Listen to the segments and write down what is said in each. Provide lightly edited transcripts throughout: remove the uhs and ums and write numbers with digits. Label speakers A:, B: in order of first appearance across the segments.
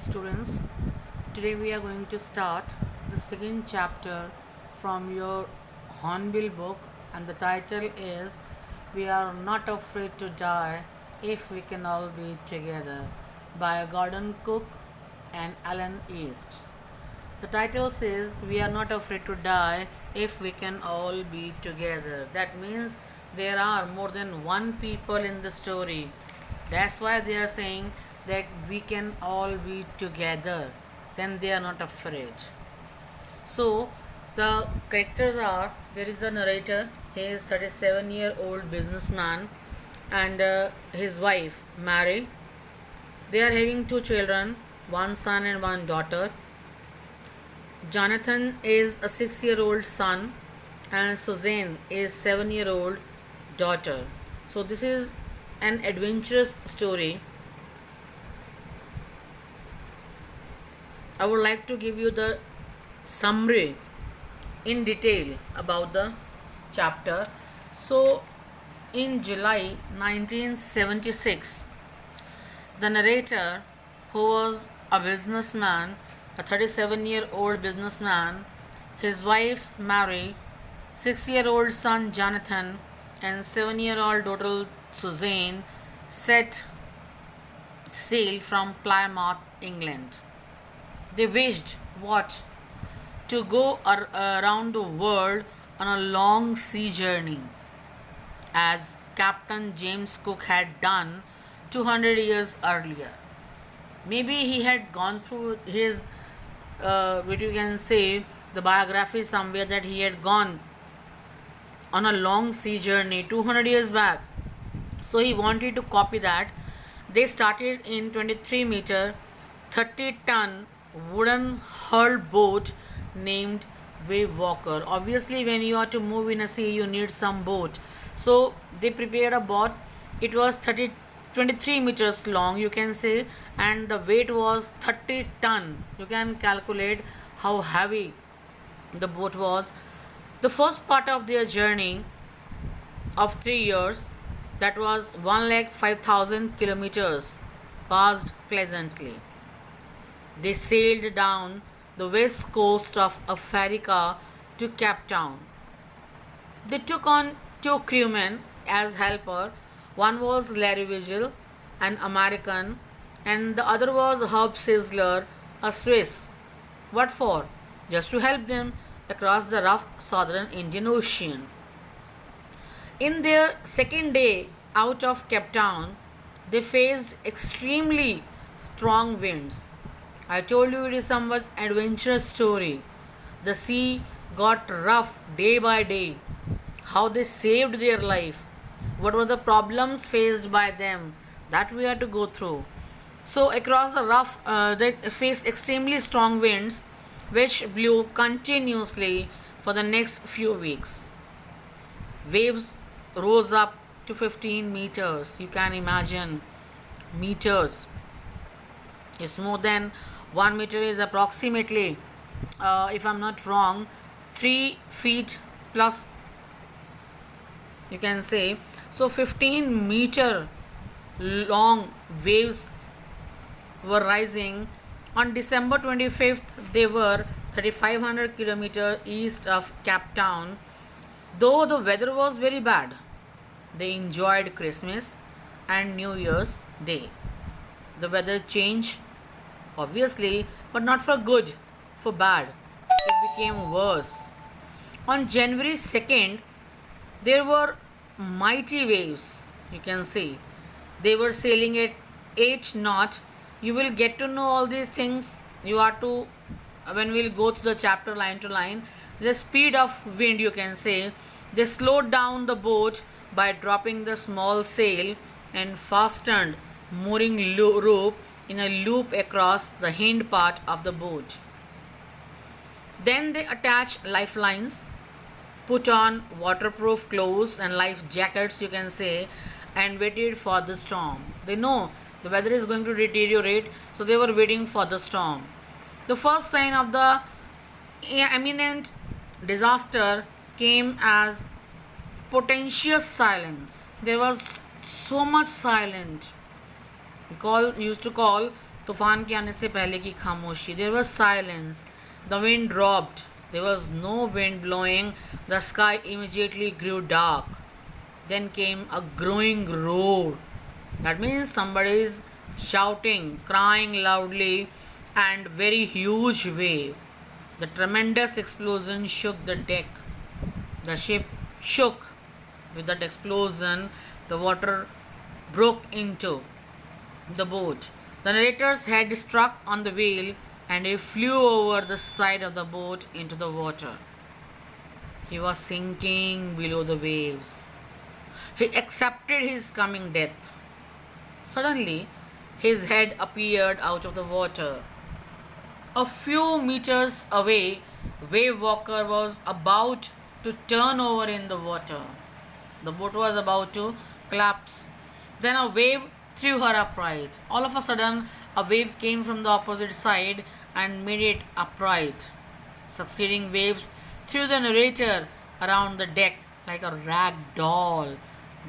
A: students. Today we are going to start the second chapter from your Hornbill book, and the title is We Are Not Afraid to Die If We Can All Be Together by Gordon Cook and Alan East. The title says We are not afraid to die if we can all be together. That means there are more than one people in the story. That's why they are saying that we can all be together. Then they are not afraid. So the characters are, there is a narrator. He is 37-year-old businessman and his wife Mary. They are having two children, one son and one daughter. Jonathan is a 6-year-old son and Suzanne is 7-year-old daughter. So this is an adventurous story. I would like to give you the summary in detail about the chapter. So in July 1976, the narrator, who was a businessman, a 37-year-old businessman, his wife Mary, 6-year-old son Jonathan, and 7-year-old daughter Suzanne set sail from Plymouth, England. They wished what? To go around the world on a long sea journey, as Captain James Cook had done 200 years earlier. Maybe he had gone through his, what you can say, the biography somewhere that he had gone on a long sea journey 200 years back. So he wanted to copy that. They started in 23-meter, 30-ton wooden hull boat named Wave Walker. Obviously, when you are to move in a sea, you need some boat. So they prepared a boat. It was 23 meters long, you can say, and the weight was 30 ton. You can calculate how heavy the boat was. The first part of their journey of 3 years, that was 1,05,000 kilometers, passed pleasantly. They sailed down the west coast of Africa to Cape Town. They took on 2 crewmen as helper. One was Larry Vigil, an American, and the other was Herb Sizzler, a Swiss. What for? Just to help them across the rough southern Indian Ocean. In their second day out of Cape Town, they faced extremely strong winds. I told you it is somewhat adventurous story. The sea got rough day by day. How they saved their life. What were the problems faced by them? That we had to go through. So across the rough, they faced extremely strong winds, which blew continuously for the next few weeks. Waves rose up to 15 meters. You can imagine meters. It's more than 1 meter is approximately, if I'm not wrong, 3 feet plus, you can say. So 15-meter long waves were rising. On December 25th, they were 3,500 kilometers east of Cape Town. Though the weather was very bad, they enjoyed Christmas and New Year's Day. The weather changed, obviously, but not for good, for bad. It became worse. On January 2nd, there were mighty waves, you can see. They were sailing at 8 knot. You will get to know all these things. You are to, when we'll go through the chapter line to line, the speed of wind, you can say. They slowed down the boat by dropping the small sail and fastened mooring rope in a loop across the hind part of the boat. Then they attached lifelines, put on waterproof clothes and life jackets, you can say, and waited for the storm. They know the weather is going to deteriorate, so they were waiting for the storm. The first sign of the imminent disaster came as potential silence. There was so much silence. We used to call तूफान के आने से पहले की खामोशी. There was silence. The wind dropped. There was no wind blowing. The sky immediately grew dark. Then came a growing roar. That means somebody is shouting, crying loudly, and very huge wave. The tremendous explosion shook the deck. The ship shook. With that explosion, the water broke into the boat. The narrator's head struck on the wheel and he flew over the side of the boat into the water. He was sinking below the waves. He accepted his coming death. Suddenly, his head appeared out of the water. A few meters away, Wave Walker was about to turn over in the water. The boat was about to collapse. Then a wave threw her upright. All of a sudden, a wave came from the opposite side and made it upright. Succeeding waves threw the narrator around the deck like a rag doll.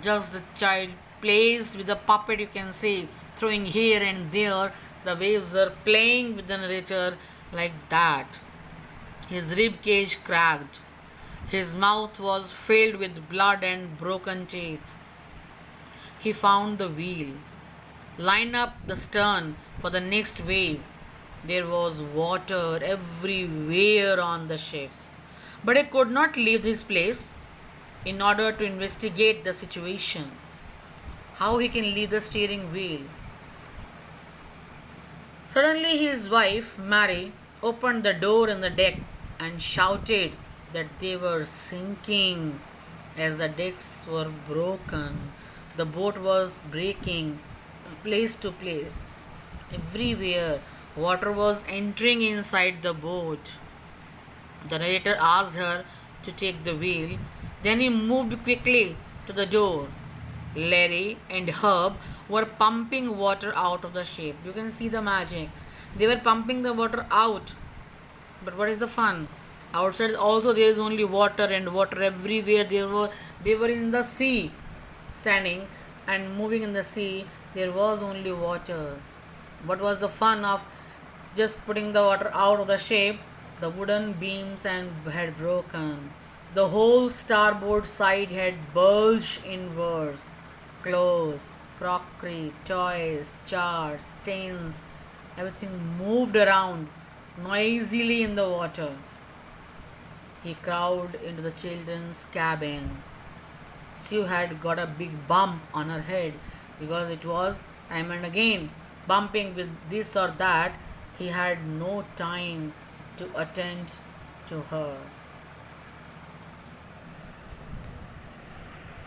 A: Just the child plays with the puppet, you can see, throwing here and there. The waves were playing with the narrator like that. His rib cage cracked. His mouth was filled with blood and broken teeth. He found the wheel. Line up the stern for the next wave. There was water everywhere on the ship. But he could not leave his place in order to investigate the situation. How he can leave the steering wheel? Suddenly his wife, Mary, opened the door in the deck and shouted that they were sinking as the decks were broken. The boat was breaking place to place. Everywhere, water was entering inside the boat. The narrator asked her to take the wheel. Then he moved quickly to the door. Larry and Herb were pumping water out of the ship. You can see the magic. They were pumping the water out. But what is the fun? Outside also there is only water and water everywhere. They were in the sea, standing and moving in the sea. There was only water. What was the fun of just putting the water out of the ship? The wooden beams and had broken. The whole starboard side had bulged inwards. Clothes, crockery, toys, jars, tins, everything moved around noisily in the water. He crawled into the children's cabin. Sue had got a big bump on her head because it was time and again bumping with this or that. He had no time to attend to her.